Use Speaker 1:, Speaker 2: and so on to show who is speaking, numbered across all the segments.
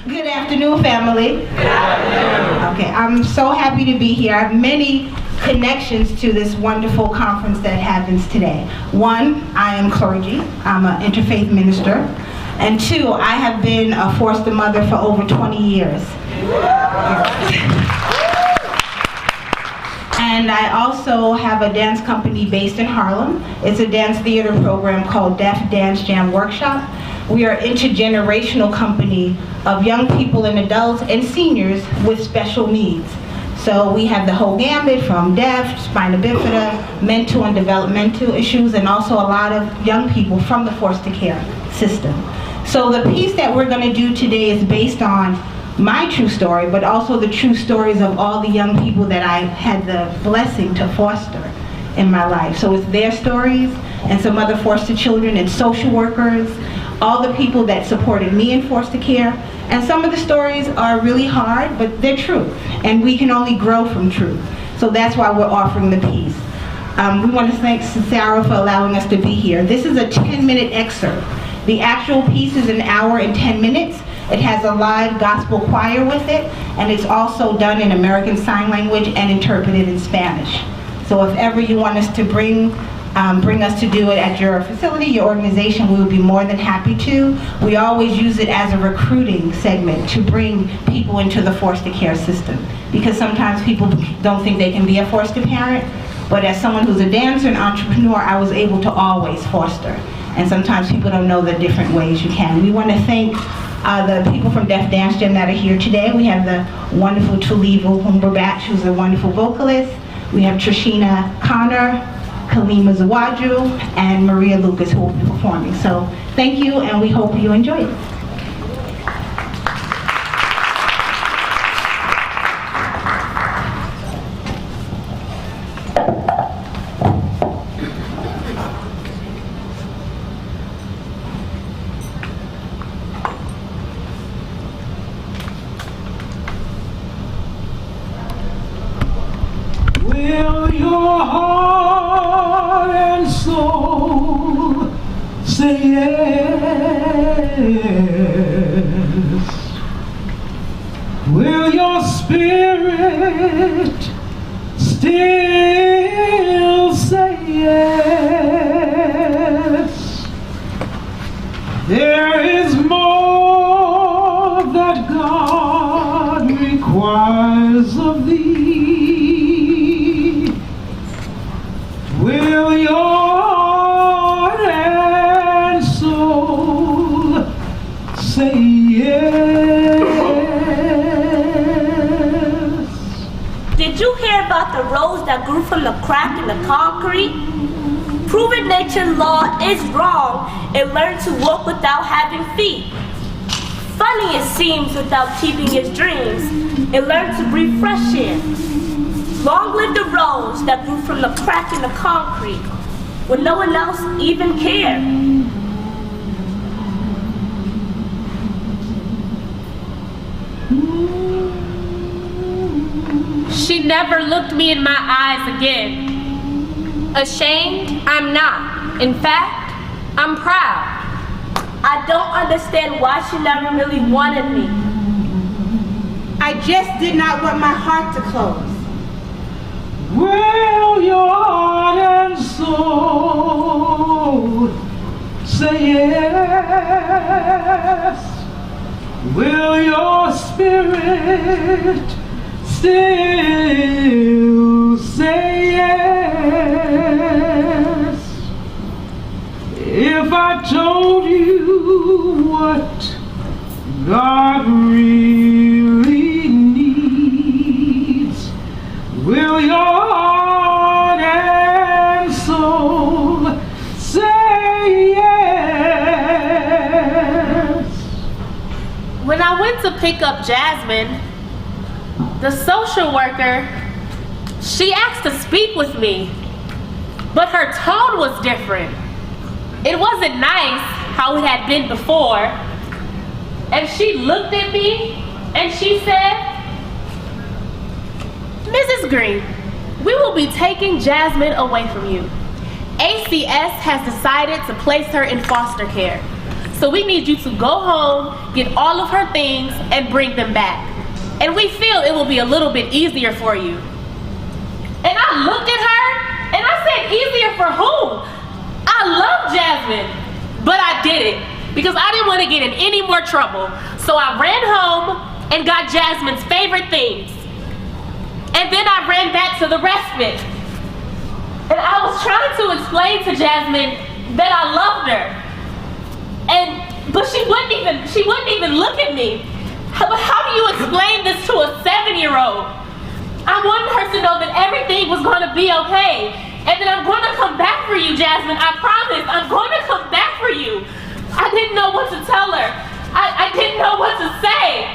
Speaker 1: Good afternoon, family. Good afternoon. Okay, I'm so happy to be here. I have many connections to this wonderful conference that happens today. One, I am clergy. I'm an interfaith minister. And two, I have been a foster mother for over 20 years. And I also have a dance company based in Harlem. It's a dance theater program called Deaf Dance Jam Workshop. We are an intergenerational company of young people and adults and seniors with special needs. So we have the whole gamut from deaf, spina bifida, mental and developmental issues, and also a lot of young people from the foster care system. So the piece that we're going to do today is based on my true story, but also the true stories of all the young people that I had the blessing to foster in my life. So it's their stories and some other foster children and social workers, all the people that supported me in foster care. And some of the stories are really hard, but they're true, and we can only grow from truth. So that's why we're offering the piece. We want to thank Sarah for allowing us to be here. This is a 10-minute excerpt. The actual piece is an hour and 10 minutes. It has a live gospel choir with it, and it's also done in American Sign Language and interpreted in Spanish. So if ever you want us to bring us to do it at your facility, your organization, we would be more than happy to. We always use it as a recruiting segment to bring people into the foster care system, because sometimes people don't think they can be a foster parent, but as someone who's a dancer and entrepreneur, I was able to always foster. And sometimes people don't know the different ways you can. We want to thank the people from Deaf Dance Jam that are here today. We have the wonderful Tulivu Humberbatch, who's a wonderful vocalist. We have Trishina Connor, Kalima Zawaju, and Maria Lucas, who will be performing. So thank you, and we hope you enjoy it.
Speaker 2: Will your heart and soul say yes? Will your spirit still say yes? There is more that God requires of thee. Will your heart and soul say yes?
Speaker 3: Did you hear about the rose that grew from the crack in the concrete? Proven nature law is wrong and learn to walk without having feet. Funny it seems without keeping his dreams and learn to breathe fresh air. Long live the rose that grew from the crack in the concrete when no one else even cared.
Speaker 4: She never looked me in my eyes again. Ashamed? I'm not. In fact, I'm proud.
Speaker 3: I don't understand why she never really wanted me.
Speaker 1: I just did not want my heart to close.
Speaker 2: Will your heart and soul say yes? Will your spirit still say yes? If I told you what God really needs, will your heart and soul say yes?
Speaker 4: When I went to pick up Jasmine, the social worker, she asked to speak with me, but her tone was different. It wasn't nice how it had been before. And she looked at me and she said, Mrs. Green, we will be taking Jasmine away from you. ACS has decided to place her in foster care. So we need you to go home, get all of her things, and bring them back. And we feel it will be a little bit easier for you. And I looked at her and I said, easier for whom? I love Jasmine, but I did it because I didn't want to get in any more trouble. So I ran home and got Jasmine's favorite things. And then I ran back to the respite. And I was trying to explain to Jasmine that I loved her. But she wouldn't even look at me. How do you explain this to a 7-year-old? I wanted her to know that everything was going to be okay. And that I'm going to come back for you, Jasmine. I promise. I'm going to come back for you. I didn't know what to tell her. I didn't know what to say.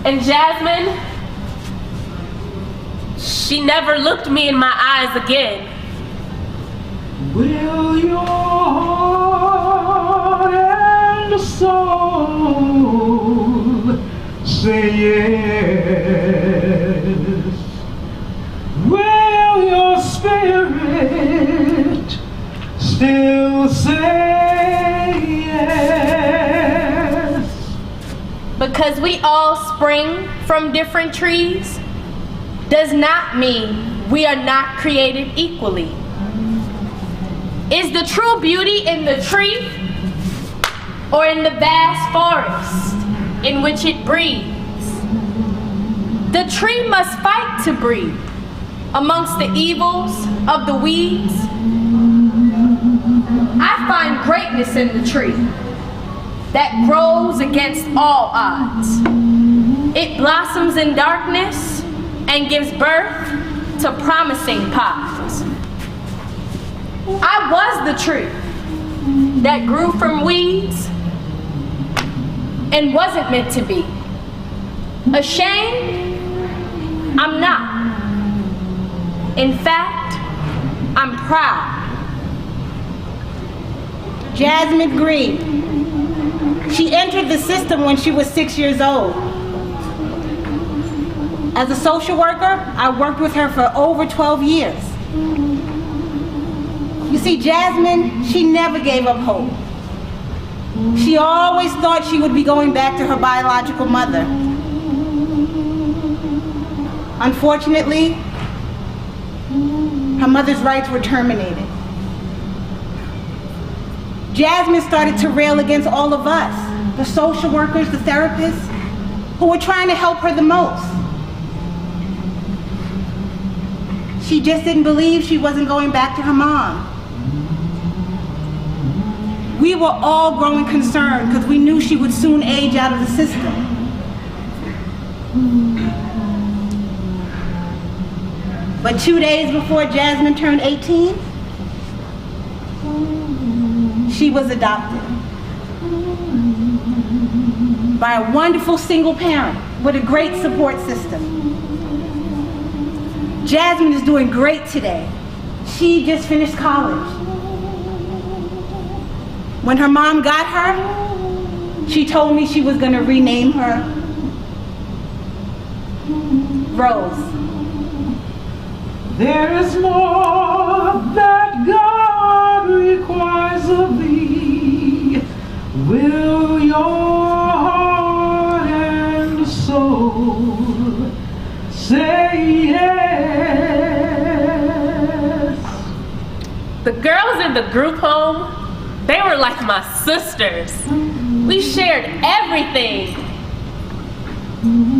Speaker 4: And Jasmine, she never looked me in my eyes again.
Speaker 2: Will your heart and soul say yes? Will your spirit still say yes?
Speaker 5: Because we all spring from different trees does not mean we are not created equally. Is the true beauty in the tree or in the vast forest in which it breathes? The tree must fight to breathe amongst the evils of the weeds. I find greatness in the tree that grows against all odds. It blossoms in darkness and gives birth to promising pods. I was the tree that grew from weeds and wasn't meant to be. Ashamed? I'm not. In fact, I'm proud.
Speaker 1: Jasmine Green. She entered the system when she was 6 years old. As a social worker, I worked with her for over 12 years. You see, Jasmine, she never gave up hope. She always thought she would be going back to her biological mother. Unfortunately, her mother's rights were terminated. Jasmine started to rail against all of us, the social workers, the therapists, who were trying to help her the most. She just didn't believe she wasn't going back to her mom. We were all growing concerned because we knew she would soon age out of the system. But 2 days before Jasmine turned 18, she was adopted by a wonderful single parent with a great support system. Jasmine is doing great today. She just finished college. When her mom got her, she told me she was going to rename her Rose.
Speaker 2: There is more that God requires of thee. Will your heart and soul say yes?
Speaker 4: The girls in the group home, they were like my sisters. We shared everything,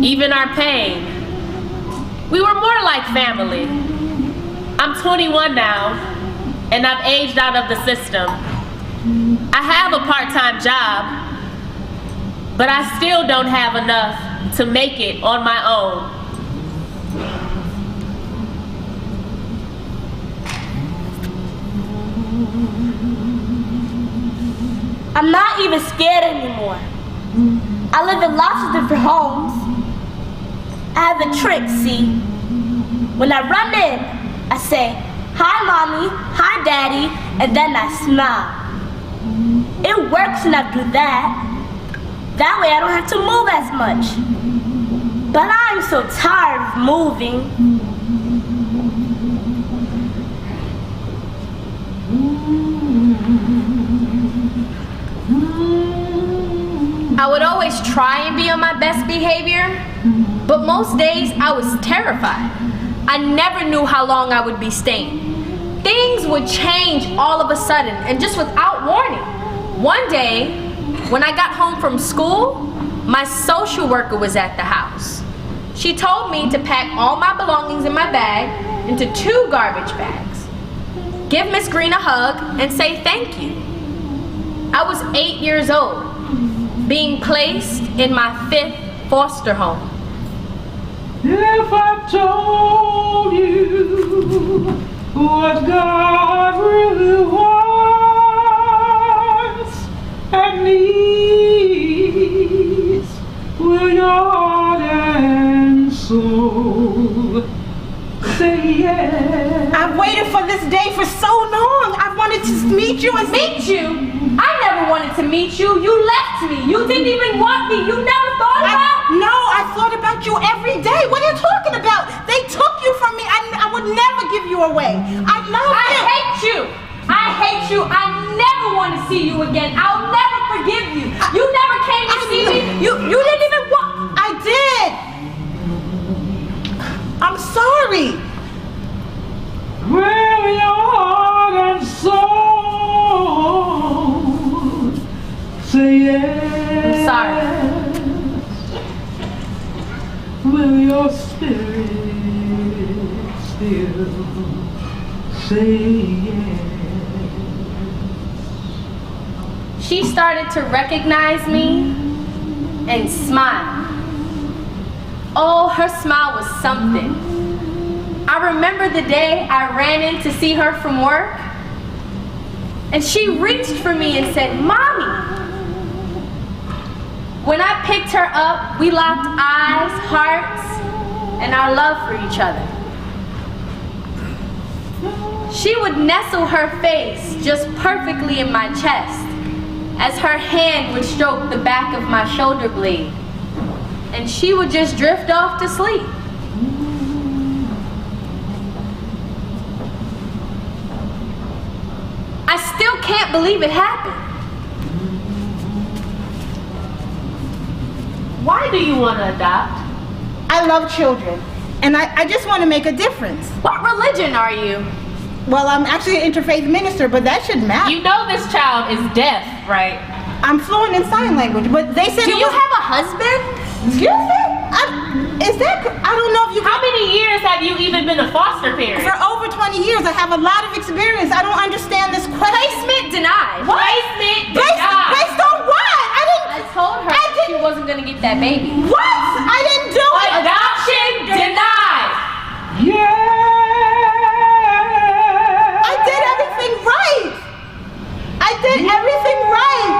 Speaker 4: even our pain. We were more like family. I'm 21 now, and I've aged out of the system. I have a part-time job, but I still don't have enough to make it on my own.
Speaker 3: I'm not even scared anymore. I live in lots of different homes. I have a trick, see? When I run in, I say, "Hi, Mommy, hi, Daddy," and then I smile. It works when I do that. That way I don't have to move as much. But I'm so tired of moving.
Speaker 5: I would always try and be on my best behavior, but most days I was terrified. I never knew how long I would be staying. Things would change all of a sudden and just without warning. One day, when I got home from school, my social worker was at the house. She told me to pack all my belongings in my bag into 2 garbage bags, give Miss Green a hug, and say thank you. I was 8 years old, being placed in my 5th foster home.
Speaker 2: If I told you what God really wants and needs, will your heart and soul say yes?
Speaker 1: I've waited for this day for so long. I wanted to meet you and
Speaker 5: Meet you? I never wanted to meet you. You left me. You didn't even want me. You never thought about me.
Speaker 1: No, I thought about you every day. What are you talking about? They took you from me. I would never give you away. I love you.
Speaker 5: I hate you. I hate you. I never want to see you again. I'll never forgive you. You never came to see me. You didn't even want.
Speaker 1: I did. I'm sorry.
Speaker 2: Will your heart and soul say yes?
Speaker 5: I'm sorry.
Speaker 2: Will your spirit still say yes?
Speaker 5: She started to recognize me and smile. Oh, her smile was something. I remember the day I ran in to see her from work, and she reached for me and said, "Mommy." When I picked her up, we locked eyes, hearts, and our love for each other. She would nestle her face just perfectly in my chest as her hand would stroke the back of my shoulder blade, and she would just drift off to sleep. I still can't believe it happened. Why do you want to adopt?
Speaker 1: I love children, and I just want to make a difference.
Speaker 5: What religion are you?
Speaker 1: Well, I'm actually an interfaith minister, but that shouldn't matter.
Speaker 4: You know this child is deaf, right?
Speaker 1: I'm fluent in sign language, but they said
Speaker 5: Do you have a husband?
Speaker 1: Excuse me? I don't know if you...
Speaker 4: How many years have you even been a foster parent?
Speaker 1: For over 20 years, I have a lot of experience. I don't understand this question.
Speaker 5: Placement denied.
Speaker 1: What?
Speaker 4: Placement
Speaker 1: Based
Speaker 4: denied.
Speaker 1: on what?
Speaker 5: I told her she wasn't gonna get that baby.
Speaker 1: What? I didn't do it.
Speaker 4: Adoption denied.
Speaker 1: I did everything right. I did everything right.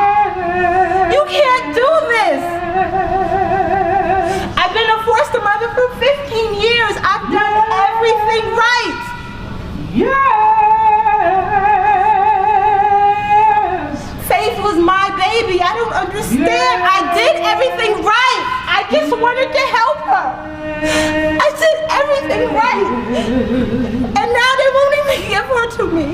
Speaker 1: You can't do this. I've been a foster mother for 15 years. I've done everything right.
Speaker 2: Yes.
Speaker 1: Faith was my baby. I don't understand. I did everything right. I just wanted to help her. I did everything right. And now they won't even give her to me.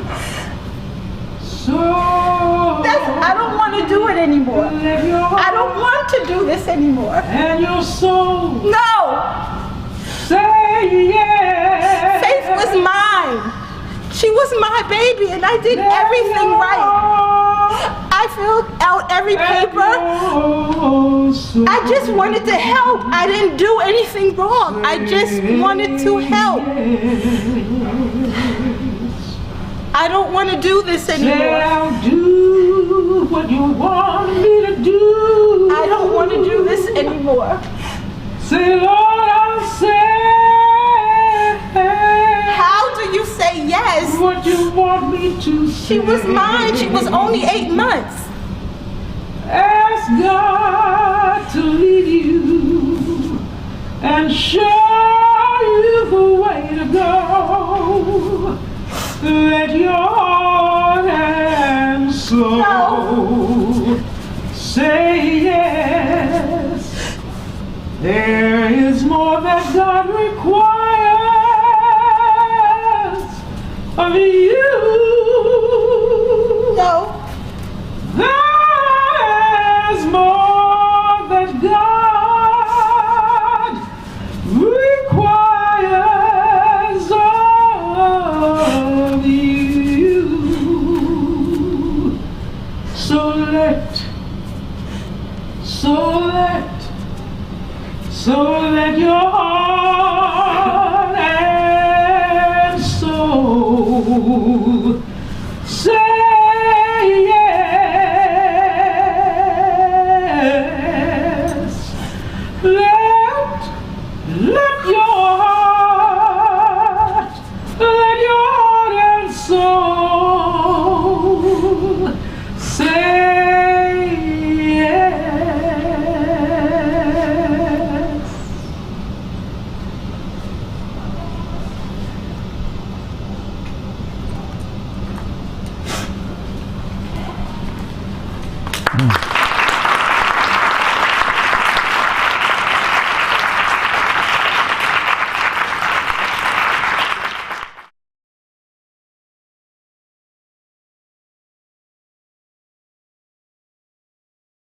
Speaker 1: I don't want to do it anymore. I don't want to do this anymore.
Speaker 2: And your soul
Speaker 1: No!
Speaker 2: say yes.
Speaker 1: Faith was mine. She was my baby, and I did everything right. I filled out every paper. I just wanted to help. I didn't do anything wrong. I just wanted to help. I don't want to do this anymore.
Speaker 2: Say I'll do what you want me to do.
Speaker 1: I don't want to do this anymore.
Speaker 2: Say, Lord, I'll say.
Speaker 1: How do you say yes?
Speaker 2: What you want me to say.
Speaker 1: She was mine. She was only 8 months.
Speaker 2: Ask God to lead you and show you the way to go. Let your heart and soul say yes. There is more that God requires of you.
Speaker 1: No.
Speaker 2: There's more let your heart and soul say yes. Let your heart and soul say yes.
Speaker 6: Mm.